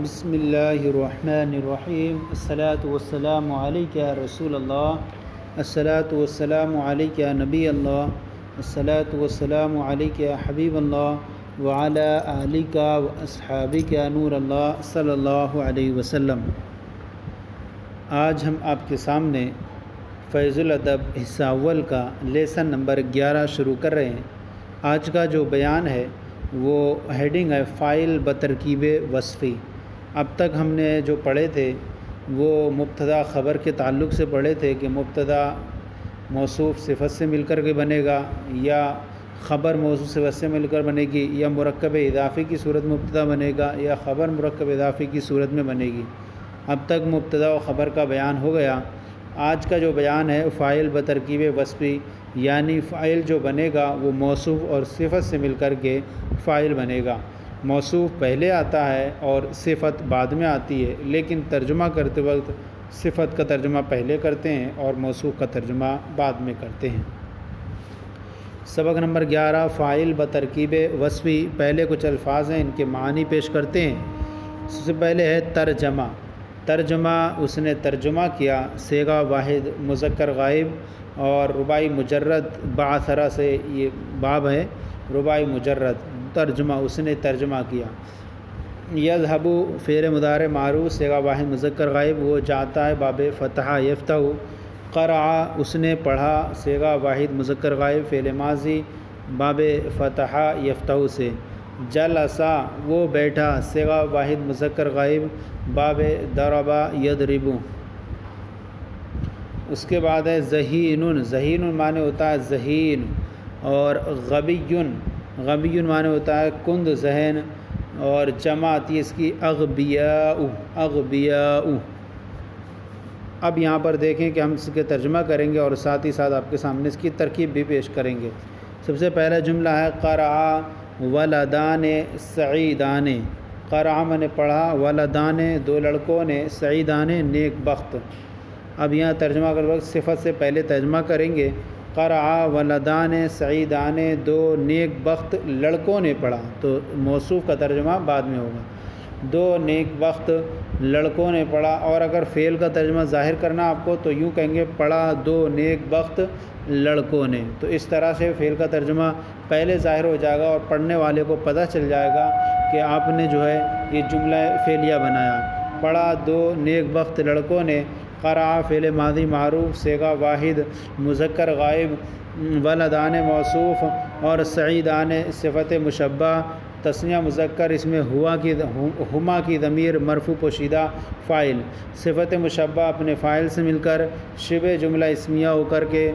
بسم اللہ الرحمن الرحیم الصلاۃ والسلام علیک یا رسول اللہ الصلاۃ والسلام علیک یا نبی اللہ الصلاۃ والسلام علیک یا حبیب اللہ وعلی آلک و اصحابک یا نور اللہ صلی اللہ علیہ وسلم۔ آج ہم آپ کے سامنے فیض الادب حصہ اول کا لیسن نمبر 11 شروع کر رہے ہیں۔ آج کا جو بیان ہے وہ ہیڈنگ ہے فاعل بترکیب وصفی۔ اب تک ہم نے جو پڑھے تھے وہ مبتدا خبر کے تعلق سے پڑھے تھے کہ مبتدا موصوف صفت سے مل کر کے بنے گا، یا خبر موصوف صفت سے مل کر بنے گی، یا مرکب اضافی کی صورت مبتدا بنے گا، یا خبر مرکب اضافی کی صورت میں بنے گی۔ اب تک مبتدا و خبر کا بیان ہو گیا۔ آج کا جو بیان ہے فاعل بترکیب وصفی، یعنی فاعل جو بنے گا وہ موصوف اور صفت سے مل کر کے فاعل بنے گا۔ موصوف پہلے آتا ہے اور صفت بعد میں آتی ہے، لیکن ترجمہ کرتے وقت صفت کا ترجمہ پہلے کرتے ہیں اور موصوف کا ترجمہ بعد میں کرتے ہیں۔ سبق نمبر 11 فاعل بترکیب وصفی۔ پہلے کچھ الفاظ ہیں، ان کے معنی پیش کرتے ہیں۔ سب سے پہلے ہے ترجمہ۔ ترجمہ اس نے ترجمہ کیا، صیغہ واحد مذکر غائب اور رباعی مجرد بعثرہ سے، یہ باب ہے رباعی مجرد۔ ترجمہ اس نے ترجمہ کیا۔ یذهب فعل مضارع معروف صیغہ واحد مذکر غائب، وہ جاتا ہے باب فتح یفتح۔ قرأ اس نے پڑھا صیغہ واحد مذکر غائب فعل ماضی باب فتح یفتح سے۔ جلسا وہ بیٹھا صیغہ واحد مذکر غائب باب ضرب یضرب۔ اس کے بعد ہے ذہین۔ ذہین معنی ہوتا ہے ذہین، اور غبی غبی معنی ہوتا ہے کند ذہن، اور جمع آتی ہے اس کی اغبیاء اغبیاء۔ اب یہاں پر دیکھیں کہ ہم اس کے ترجمہ کریں گے اور ساتھ ہی ساتھ آپ کے سامنے اس کی ترکیب بھی پیش کریں گے۔ سب سے پہلا جملہ ہے قرأ ولدان سعیدان۔ قرأ میں نے پڑھا، ولدان دو لڑکوں نے، سعیدان نیک بخت۔ اب یہاں ترجمہ کر وقت صفت سے پہلے ترجمہ کریں گے۔ قرأ ولدان سعیدان دو نیک بخت لڑکوں نے پڑھا، تو موصوف کا ترجمہ بعد میں ہوگا۔ دو نیک بخت لڑکوں نے پڑھا، اور اگر فعل کا ترجمہ ظاہر کرنا آپ کو تو یوں کہیں گے پڑھا دو نیک بخت لڑکوں نے۔ تو اس طرح سے فعل کا ترجمہ پہلے ظاہر ہو جائے گا اور پڑھنے والے کو پتہ چل جائے گا کہ آپ نے جو ہے یہ جملہ فعلیہ بنایا۔ پڑھا دو نیک بخت لڑکوں نے۔ قرأ فعل ماضی معروف صیغہ واحد مذکر غائب، ولدان موصوف اور سعیدان صفت مشبہ تثنیہ مذکر، اس میں ہما کی ضمیر مرفوع پوشیدہ فاعل۔ صفت مشبہ اپنے فاعل سے مل کر شبہ جملہ اسمیہ ہو کر کے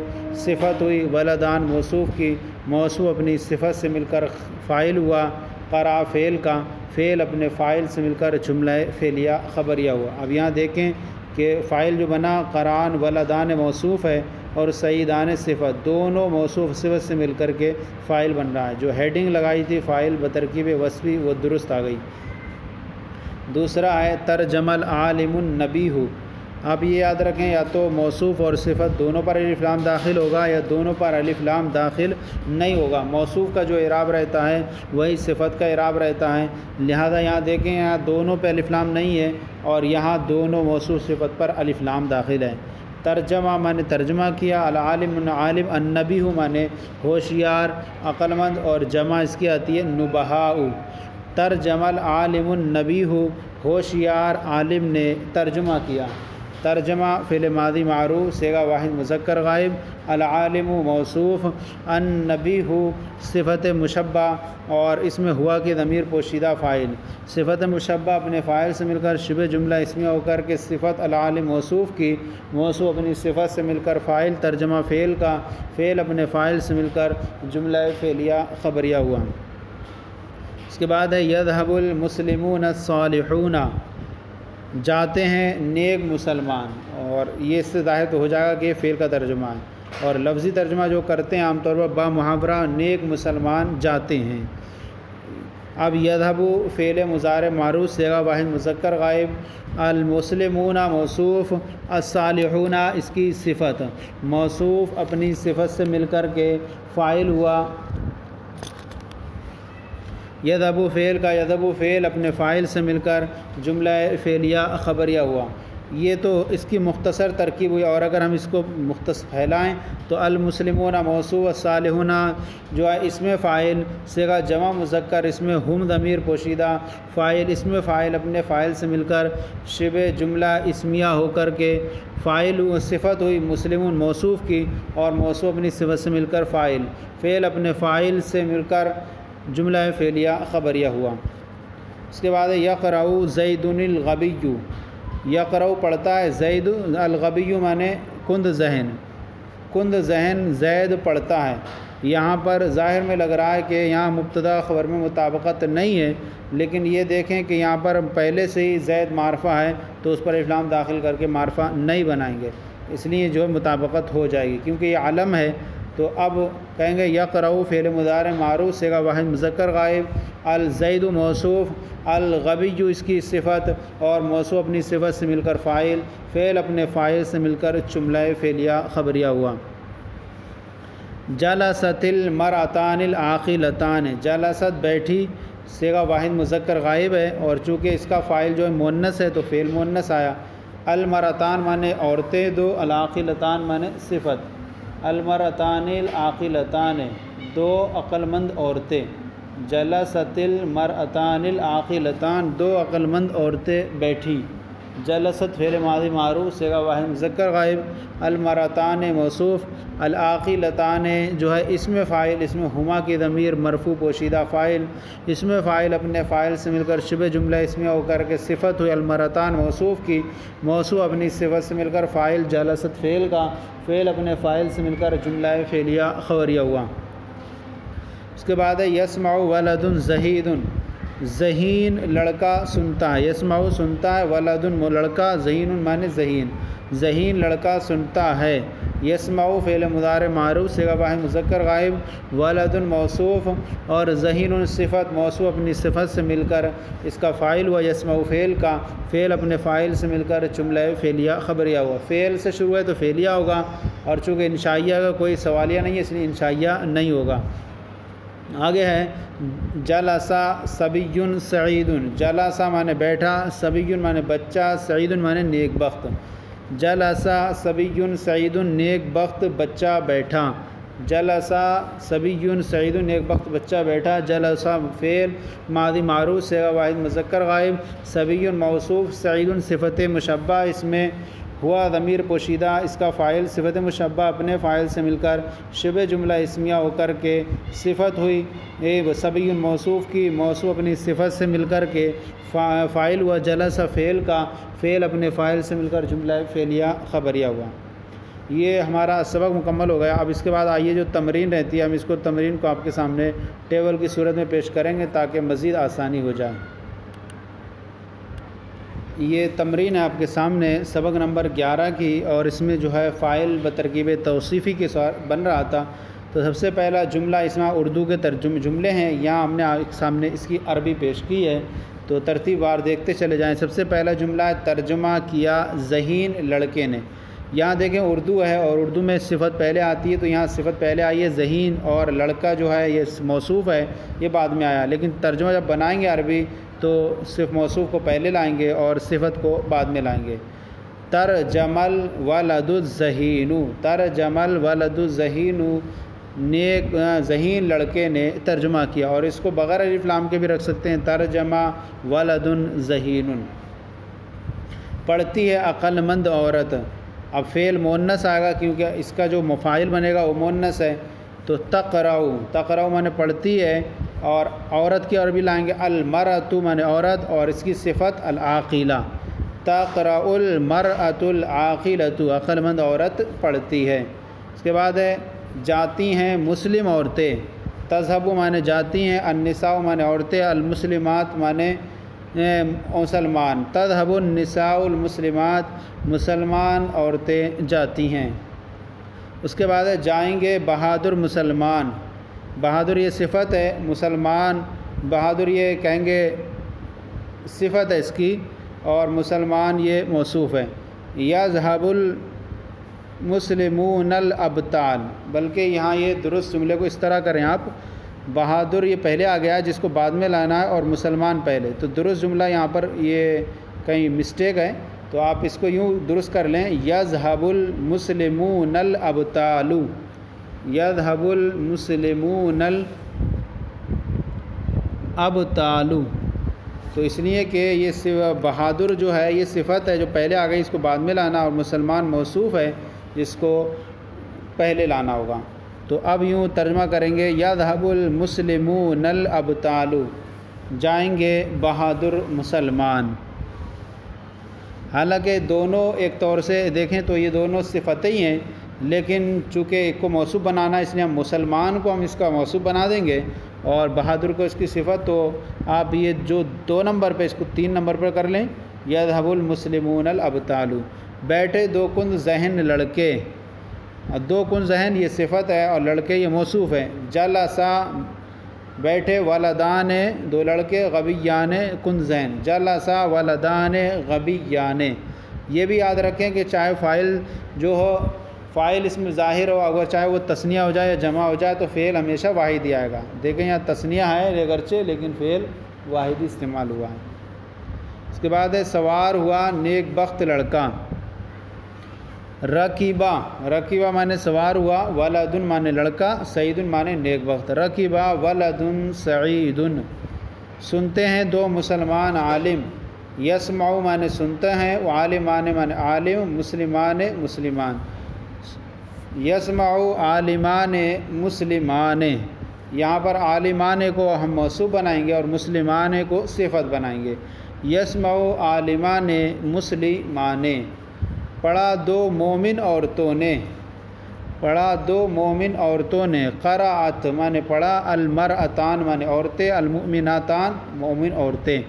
صفت ہوئی۔ ولدان موصوف کی، موصوف اپنی صفت سے مل کر فاعل ہوا۔ قرأ فعل کا، فعل اپنے فاعل سے مل کر جملہ فعلیہ خبریہ ہوا۔ اب یہاں دیکھیں کہ فاعل جو بنا قرآن ولدان موصوف ہے اور سعیدان صفت، دونوں موصوف صفت سے مل کر کے فاعل بن رہا ہے۔ جو ہیڈنگ لگائی تھی فاعل بترکیب وصفی وہ درست آ گئی۔ دوسرا ہے ترجمہ العالم النبیہ۔ آپ یہ یاد رکھیں، یا تو موصوف اور صفت دونوں پر الف لام داخل ہوگا یا دونوں پر الف لام داخل نہیں ہوگا۔ موصوف کا جو اعراب رہتا ہے وہی صفت کا اعراب رہتا ہے، لہذا یہاں دیکھیں یہاں دونوں پہ الف لام نہیں ہے اور یہاں دونوں موصوف صفت پر الف لام داخل ہے۔ ترجمہ مانے ترجمہ کیا، العالم عالم، النبی مانے ہوشیار عقل مند، اور جمع اس کی آتی ہے نبہاء۔ ترجمہ العالم النبی، ہوشیار عالم نے ترجمہ کیا۔ ترجمہ فعل ماضی معروف صیغہ واحد مذکر غائب، العالم موصوف، النبی صفت مشبہ اور اس میں ہوا کی ضمیر پوشیدہ فاعل۔ صفت مشبہ اپنے فاعل سے مل کر شبہ جملہ اسمیہ ہو کر کے صفت العالم موصوف کی، موصوف اپنی صفت سے مل کر فاعل۔ ترجمہ فعل کا، فعل اپنے فاعل سے مل کر جملہ فعلیہ خبریہ ہوا۔ اس کے بعد ہے یذهب المسلمون الصالحون، جاتے ہیں نیک مسلمان، اور یہ اس سے ظاہر تو ہو جائے گا کہ یہ فعل کا ترجمہ ہے، اور لفظی ترجمہ جو کرتے ہیں عام طور پر با محاورہ نیک مسلمان جاتے ہیں۔ اب یذهب فعل مضارع معروف صیغہ واحد مذکر غائب، المسلمون موصوف، الصالحون اس کی صفت، موصوف اپنی صفت سے مل کر کے فاعل ہوا۔ یذهب فعل کا یذهب فعل اپنے فاعل سے مل کر جملہ فعلیہ خبریہ ہوا۔ یہ تو اس کی مختصر ترکیب ہوئی، اور اگر ہم اس کو مختصر پھیلائیں تو المسلمون موصوف والصالحون جو ہے اس میں فاعل، صیغہ جمع مذکر اس میں ہم ضمیر پوشیدہ فاعل، اس میں فاعل اپنے فاعل سے مل کر شبہ جملہ اسمیہ ہو کر کے فاعل صفت ہوئی مسلمون موصوف کی، اور موصوف اپنی صفت سے مل کر فاعل، فعل اپنے فاعل سے مل کر جملہ فعلیہ خبریہ ہوا۔ اس کے بعد یقرأ زید الغبی، یقرأ پڑھتا ہے زید، الغبی مانے کند ذہن، کند ذہن زید پڑھتا ہے۔ یہاں پر ظاہر میں لگ رہا ہے کہ یہاں مبتدا خبر میں مطابقت نہیں ہے، لیکن یہ دیکھیں کہ یہاں پر پہلے سے ہی زید معرفہ ہے تو اس پر الف لام داخل کر کے معرفہ نہیں بنائیں گے، اس لیے جو مطابقت ہو جائے گی کیونکہ یہ علم ہے۔ تو اب کہیں گے یقرأ فعل مضارع معروف صیغہ واحد مذکر غائب، الزید موصوف، الغبی اس کی صفت، اور موصوف اپنی صفت سے مل کر فاعل، فعل اپنے فاعل سے مل کر جملہ فعلیہ خبریہ ہوا۔ جلست المرأتان العاقلتان، جلست بیٹھی صیغہ واحد مذکر غائب ہے، اور چونکہ اس کا فاعل جو ہے مؤنث ہے تو فعل مؤنث آیا۔ المرأتان مانے عورتیں دو، العاقلتان مانے صفت، المرأتان العاقلتان دو عقل مند عورتیں، جلست المرأتان العاقلتان دو عقل مند عورتیں بیٹھی، جلست فعل ماضی معروف صیغہ واحد مذکر غائب، المرأتان موصوف، العاقلتان جو ہے اسم فاعل، اس میں ہما کی ضمیر مرفوع پوشیدہ فاعل، اسم فاعل اپنے فاعل سے مل کر شبہ جملہ اسمیہ ہو کر کے صفت ہوئی المرأتان موصوف کی، موصوف اپنی صفت سے مل کر فاعل، جلست فعل کا، فعل اپنے فاعل سے مل کر جملہ فعلیہ خبریہ ہوا۔ اس کے بعد ہے یسمع ولد زہید، ذہین لڑکا سنتا ہے، یسمع سنتا ہے، ولد لڑکا، ذہین مانے ذہین، ذہین لڑکا سنتا ہے۔ یسمع فعل مضارع معروف صیغہ واحد مذکر غائب، ولد موصوف اور ذہین صفت، موصوف اپنی صفت سے مل کر اس کا فاعل ہوا یسمع فعل کا، فعل اپنے فاعل سے مل کر جملہ فعلیہ خبریہ ہوا۔ فعل سے شروع ہے تو فعلیہ ہوگا، اور چونکہ انشائیہ کا کوئی سوالیہ نہیں ہے اس لیے انشائیہ نہیں ہوگا۔ آگے ہے جلسا صبی سعید، جلسا مانے بیٹھا، صبی مانے بچہ، سعید مانے نیک بخت، جلسا صبی سعید نیک بخت بچہ بیٹھا، جلسا صبی سعید نیک بخت بچہ بیٹھا، جلسا فعل ماضی معروف صیغہ واحد مذکر غائب، صبی موصوف، سعید صفت مشبہ اس میں ہوا ضمیر پوشیدہ، اس کا فاعل صفت مشبہ اپنے فاعل سے مل کر شبہ جملہ اسمیہ ہو کر کے صفت ہوئی صبی موصوف کی، موصوف اپنی صفت سے مل کر کے فاعل ہوا جلس فعل کا، فعل اپنے فاعل سے مل کر جملہ فعلیہ خبریہ ہوا۔ یہ ہمارا سبق مکمل ہو گیا۔ اب اس کے بعد آئیے جو تمرین رہتی ہے ہم اس کو تمرین کو آپ کے سامنے ٹیبل کی صورت میں پیش کریں گے تاکہ مزید آسانی ہو جائے۔ یہ تمرین ہے آپ کے سامنے سبق نمبر 11 کی، اور اس میں جو ہے فاعل بترکیب توصیفی کے ساتھ بن رہا تھا۔ تو سب سے پہلا جملہ اس میں اردو کے جملے ہیں، یہاں ہم نے سامنے اس کی عربی پیش کی ہے، تو ترتیب وار دیکھتے چلے جائیں۔ سب سے پہلا جملہ ہے ترجمہ کیا ذہین لڑکے نے۔ یہاں دیکھیں اردو ہے اور اردو میں صفت پہلے آتی ہے، تو یہاں صفت پہلے آئی ہے ذہین، اور لڑکا جو ہے یہ موصوف ہے یہ بعد میں آیا، لیکن ترجمہ جب بنائیں گے عربی تو صرف موصوف کو پہلے لائیں گے اور صفت کو بعد میں لائیں گے۔ ترجمل ولد الذہین، ترجمل ولد الذہین نیک ذہین لڑکے نے ترجمہ کیا، اور اس کو بغیر الف لام کے بھی رکھ سکتے ہیں، ترجمہ ولد ذہین۔ پڑھتی ہے عقل مند عورت، اب فعل مؤنث آئے گا کیونکہ اس کا جو مفاعل بنے گا وہ مؤنث ہے، تو تقرأ، تقرأ مانے پڑھتی ہے، اور عورت کی عربی لائیں گے المرأۃ مانے عورت، اور اس کی صفت العاقلہ، تقرأ المرأۃ العاقلۃ عقل مند عورت پڑھتی ہے۔ اس کے بعد ہے جاتی ہیں مسلم عورتیں، تذهب مانے جاتی ہیں، النساء مانے عورتیں، المسلمات مانے مسلمان، تذهب النساء المسلمات مسلمان عورتیں جاتی ہیں۔ اس کے بعد ہے جائیں گے بہادر مسلمان، بہادر یہ صفت ہے، مسلمان بہادر یہ کہیں گے صفت ہے اس کی، اور مسلمان یہ موصوف ہے۔ یذهب المسلمون الابطال، بلکہ یہاں یہ درست جملے کو اس طرح کریں آپ، بہادر یہ پہلے آ گیا جس کو بعد میں لانا ہے، اور مسلمان پہلے، تو درست جملہ یہاں پر یہ کہیں مسٹیک ہے، تو آپ اس کو یوں درست کر لیں، یذھب المسلمون الابطال، یذھب المسلمون الابطال، تو اس لیے کہ یہ بہادر جو ہے یہ صفت ہے جو پہلے آ گئی، اس کو بعد میں لانا، اور مسلمان موصوف ہے جس کو پہلے لانا ہوگا۔ تو اب یوں ترجمہ کریں گے، یذھب المسلمون الابطال، جائیں گے بہادر مسلمان۔ حالانکہ دونوں ایک طور سے دیکھیں تو یہ دونوں صفتیں ہی ہیں، لیکن چونکہ ایک کو موصوف بنانا ہے اس لیے ہم مسلمان کو ہم اس کا موصوف بنا دیں گے، اور بہادر کو اس کی صفت، تو آپ یہ جو 2 نمبر پہ اس کو 3 نمبر پر کر لیں، یذھب المسلمون الابطال۔ بیٹھے 2 کند ذہن لڑکے، 2 کند ذہن یہ صفت ہے اور لڑکے یہ موصوف ہے۔ جلسا بیٹھے، ولدان 2 لڑکے، غبیان کند ذہن، جلسا ولدان غبیان۔ یہ بھی یاد رکھیں کہ چاہے فاعل جو ہو، فاعل اس میں ظاہر ہو، اگر چاہے وہ تثنیہ ہو جائے یا جمع ہو جائے تو فعل ہمیشہ واحد ہی آئے گا۔ دیکھیں یہاں تثنیہ ہے اگرچہ، لیکن فعل واحد ہی استعمال ہوا ہے۔ اس کے بعد ہے سوار ہوا نیک بخت لڑکا۔ رکیبہ، رکیبہ مانے سوار ہوا، ولدن مانے لڑکا، سعید مانے نیک بخت۔ رکیبہ ولدن سعید، سنتے ہیں 2 مسلمان عالم۔ یسمع مانے سنتے ہیں، عالمان مانے عالم، مسلمان مسلمان۔ یسمع عالمان مسلمان، یہاں پر عالمان کو ہم موصوف بنائیں گے اور مسلمان کو صفت بنائیں گے۔ یسمع عالمان مسلمان۔ پڑھا 2 مومن عورتوں نے، پڑھا 2 مومن عورتوں نے۔ قرأت مانے پڑھا، المرأتان مانے عورتیں، المؤمناتان مومن عورتیں۔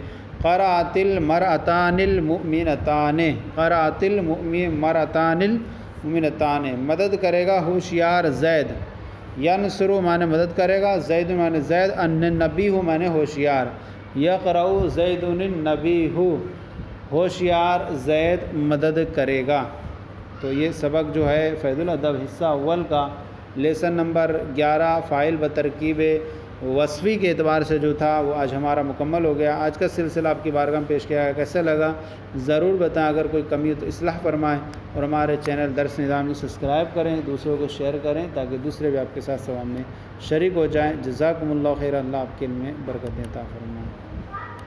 قرأت المرأتان المؤمنتان، قرأت المرأتان المؤمنتان۔ مدد کرے گا ہوشیار زید۔ ینصر مانے مدد کرے گا، زید مانے زید، النبی مانے ہوشیار۔ یقرأ زید النبی، ہوشیار زید مدد کرے گا۔ تو یہ سبق جو ہے فیض الادب حصہ اول کا لیسن نمبر 11 فاعل بترکیب وصفی کے اعتبار سے جو تھا وہ آج ہمارا مکمل ہو گیا۔ آج کا سلسلہ آپ کی بارگاہ میں پیش کیا گیا، کیسا لگا ضرور بتائیں، اگر کوئی کمی ہو تو اصلاح فرمائیں، اور ہمارے چینل درس نظامی سبسکرائب کریں، دوسروں کو شیئر کریں تاکہ دوسرے بھی آپ کے ساتھ ثواب میں شریک ہو جائیں۔ جزاکم اللہ خیر، اللہ آپ کے علم میں برکت عطا فرمائے۔